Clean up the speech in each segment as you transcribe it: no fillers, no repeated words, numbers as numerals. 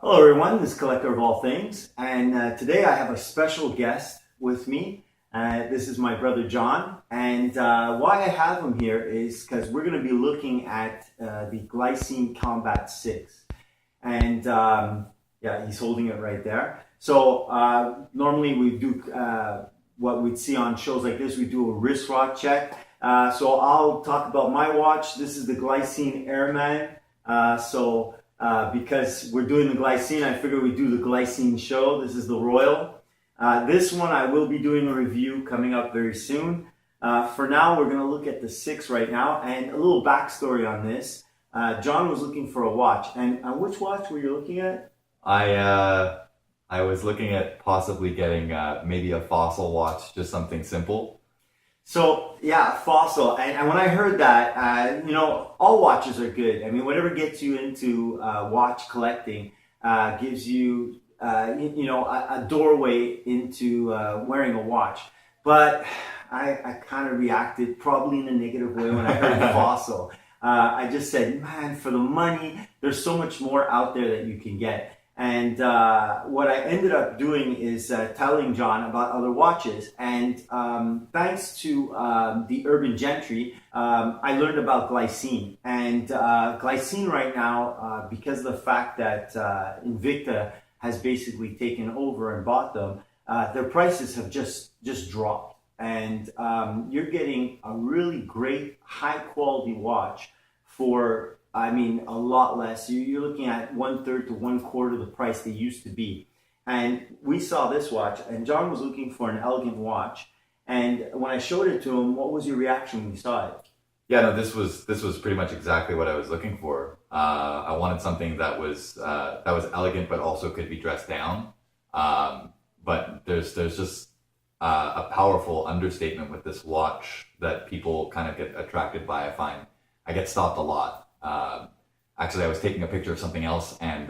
Hello everyone, this is Collector of All Things, and today I have a special guest with me. This is my brother John, and why I have him here is because we're going to be looking at the Glycine Combat 6. And yeah, he's holding it right there. So normally we do what we'd see on shows like this, we do a wristwatch check. So I'll talk about my watch. This is the Glycine Airman. Because we're doing the Glycine, I figured we'd do the Glycine show. This is the Royal. This one I will be doing a review coming up very soon. For now, we're going to look at the 6 right now, and a little backstory on this. John was looking for a watch, and which watch were you looking at? I was looking at possibly getting maybe a Fossil watch, just something simple. So yeah, Fossil, and when I heard that, all watches are good. I mean, whatever gets you into watch collecting gives you, a doorway into wearing a watch. But I kind of reacted probably in a negative way when I heard Fossil. I just said, man, for the money, there's so much more out there that you can get. And what I ended up doing is telling John about other watches. And thanks to the Urban Gentry, I learned about Glycine. And Glycine right now, because of the fact that Invicta has basically taken over and bought them, their prices have just dropped. And you're getting a really great, high quality watch for a lot less. You're looking at 1/3 to 1/4 the price they used to be. And we saw this watch, and John was looking for an elegant watch. And when I showed it to him, what was your reaction when you saw it? Yeah, no, this was pretty much exactly what I was looking for. I wanted something that was elegant, but also could be dressed down. But there's just a powerful understatement with this watch that people kind of get attracted by. I find I get stopped a lot. Actually, I was taking a picture of something else, and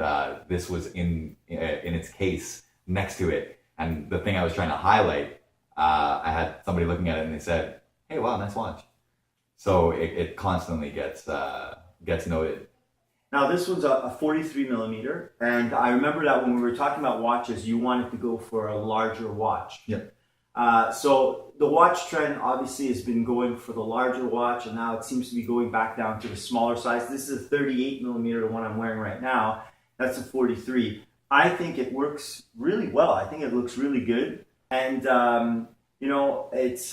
this was in its case next to it. And the thing I was trying to highlight, I had somebody looking at it, and they said, "Hey, wow, nice watch." So it constantly gets noted. Now this one's a 43 millimeter, and I remember that when we were talking about watches, you wanted to go for a larger watch. Yep. So the watch trend obviously has been going for the larger watch, and now it seems to be going back down to the smaller size. This is a 38 millimeter, the one I'm wearing right now. That's a 43. I think it works really well. I think it looks really good, and it's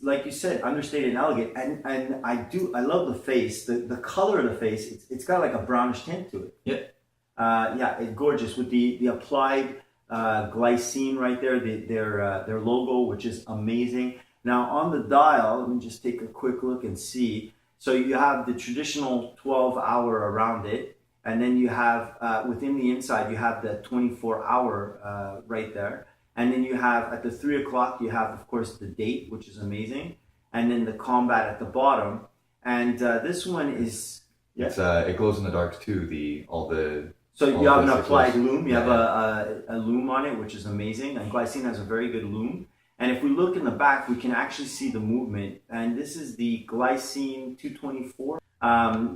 like you said, understated and elegant. And I love the face, the color of the face. It's got like a brownish tint to it. Yeah. It's gorgeous with the applied Glycine right there, their logo, which is amazing. Now on the dial, let me just take a quick look and see. So you have the traditional 12-hour around it, and then you have within the inside you have the 24-hour right there, and then you have at the 3 o'clock you have of course the date, which is amazing, and then the combat at the bottom. And this one is it glows in the dark too. So you have an applied lume, you have a lume on it, which is amazing, and Glycine has a very good lume. And if we look in the back, we can actually see the movement, and this is the Glycine 224,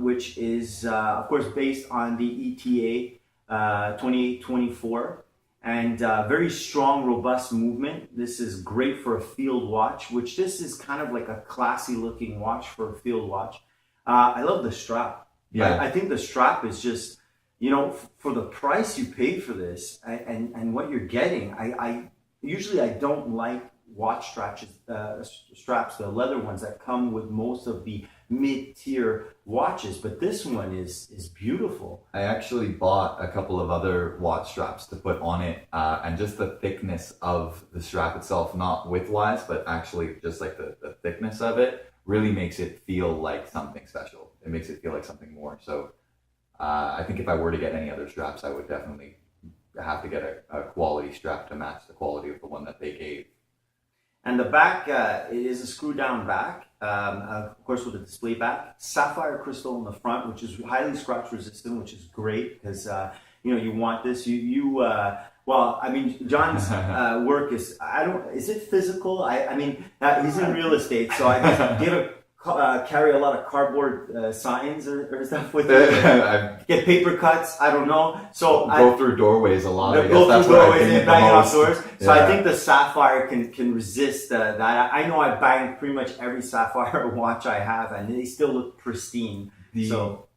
which is, of course, based on the ETA 2824, and very strong, robust movement. This is great for a field watch, which this is kind of like a classy looking watch for a field watch. I love the strap. Yeah. I think the strap is just, for the price you pay for this and what you're getting, I usually don't like watch straps, the leather ones that come with most of the mid-tier watches, but this one is beautiful. I actually bought a couple of other watch straps to put on it, and just the thickness of the strap itself, not width-wise, but actually just like the thickness of it, really makes it feel like something special. It makes it feel like something more. So I think if I were to get any other straps, I would definitely have to get a quality strap to match the quality of the one that they gave. And the back, it is a screw down back, of course with a display back, sapphire crystal in the front, which is highly scratch resistant, which is great because you want this. John's work is, is it physical? He's in real estate, so I just give a carry a lot of cardboard signs or stuff with you? Get paper cuts? I don't know. So go through doorways a lot. I guess go that's through what I doorways think and bang the off most. doors. So Yeah. I think the Sapphire can resist that. I know I banged pretty much every Sapphire watch I have, and they still look pristine.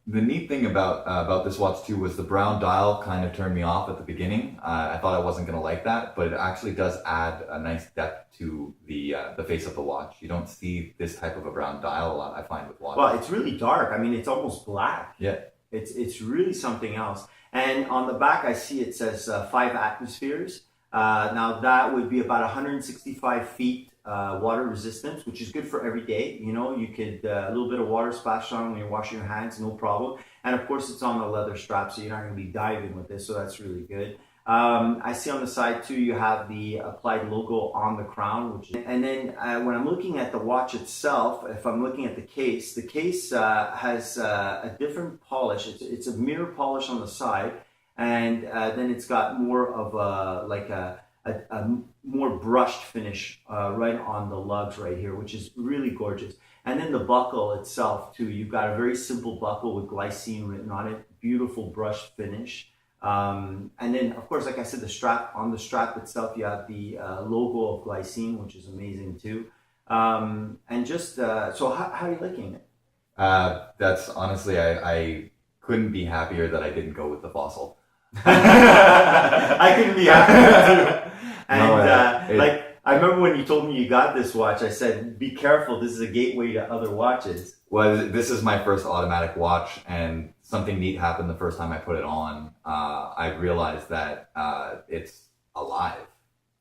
The neat thing about this watch too was the brown dial kind of turned me off at the beginning. I thought I wasn't going to like that, but it actually does add a nice depth to the face of the watch. You don't see this type of a brown dial a lot, I find, with watches. Well, it's really dark. I mean, it's almost black. Yeah. It's really something else. And on the back, I see it says 5 atmospheres. Now that would be about 165 feet water resistance, which is good for every day. You know, you could a little bit of water splashed on when you're washing your hands, no problem. And of course, it's on a leather strap, so you're not going to be diving with this, so that's really good. I see on the side too, you have the applied logo on the crown, and then when I'm looking at the watch itself, if I'm looking at the case has a different polish. It's a mirror polish on the side, and then it's got more of a more brushed finish right on the lugs right here, which is really gorgeous. And then the buckle itself too, you've got a very simple buckle with Glycine written on it, beautiful brushed finish. And then, of course, like I said, on the strap itself, you have the logo of Glycine, which is amazing too. And just so, how are you liking it? That's honestly, I couldn't be happier that I didn't go with the Fossil. I couldn't be happier too. And No, I remember when you told me you got this watch, I said, "Be careful. This is a gateway to other watches." Well, this is my first automatic watch, and something neat happened the first time I put it on. I realized that it's alive.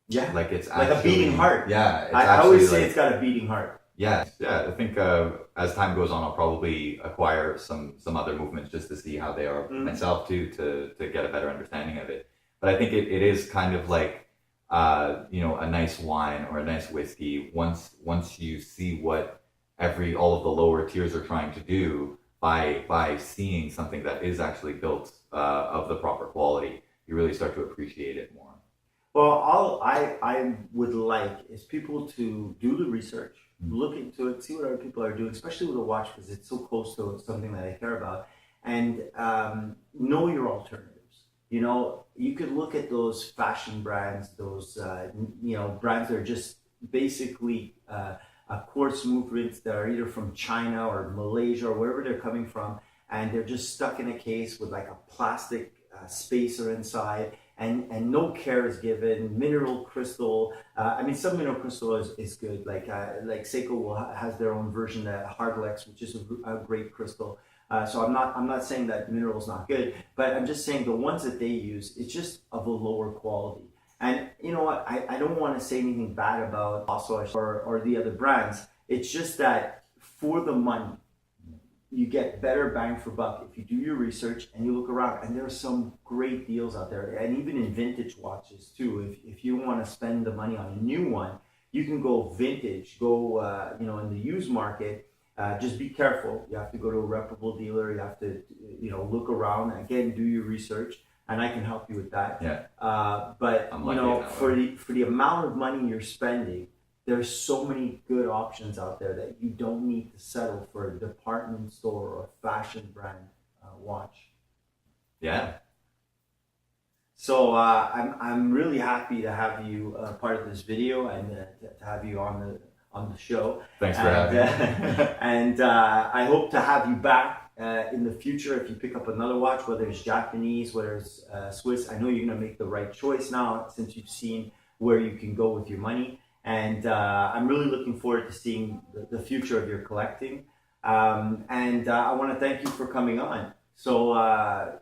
Yeah, like it's like actually, a beating heart. Yeah, I always say it's got a beating heart. Yeah. I think as time goes on, I'll probably acquire some other movements just to see how they are myself too, to get a better understanding of it. But I think it is kind of like a nice wine or a nice whiskey. Once you see what all of the lower tiers are trying to do by seeing something that is actually built of the proper quality, you really start to appreciate it more. Well, all I would like is people to do the research, look into it, see what other people are doing, especially with a watch because it's so close to something that I care about, and know your alternatives. You know, you could look at those fashion brands, those brands that are just basically quartz movements that are either from China or Malaysia or wherever they're coming from, and they're just stuck in a case with like a plastic spacer inside. And no care is given. Mineral crystal. I mean, some mineral crystal is good. Like Seiko has their own version, Hardlex, which is a great crystal. So I'm not saying that mineral is not good, but I'm just saying the ones that they use, it's just of a lower quality. And you know what? I don't want to say anything bad about Fossil or the other brands. It's just that for the money, you get better bang for buck if you do your research and you look around, and there are some great deals out there, and even in vintage watches too. If you want to spend the money on a new one, you can go vintage, go in the used market. Just be careful. You have to go to a reputable dealer. You have to look around, again, do your research, and I can help you with that. Yeah. But for the amount of money you're spending, there's so many good options out there that you don't need to settle for a department store or fashion brand watch. Yeah. So I'm really happy to have you part of this video and to have you on the show. Thanks for having me. And I hope to have you back in the future if you pick up another watch, whether it's Japanese, whether it's Swiss. I know you're going to make the right choice now since you've seen where you can go with your money. And I'm really looking forward to seeing the future of your collecting. And I want to thank you for coming on. So,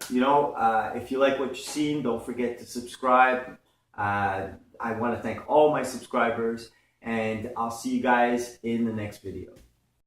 if you like what you've seen, don't forget to subscribe. I want to thank all my subscribers, and I'll see you guys in the next video.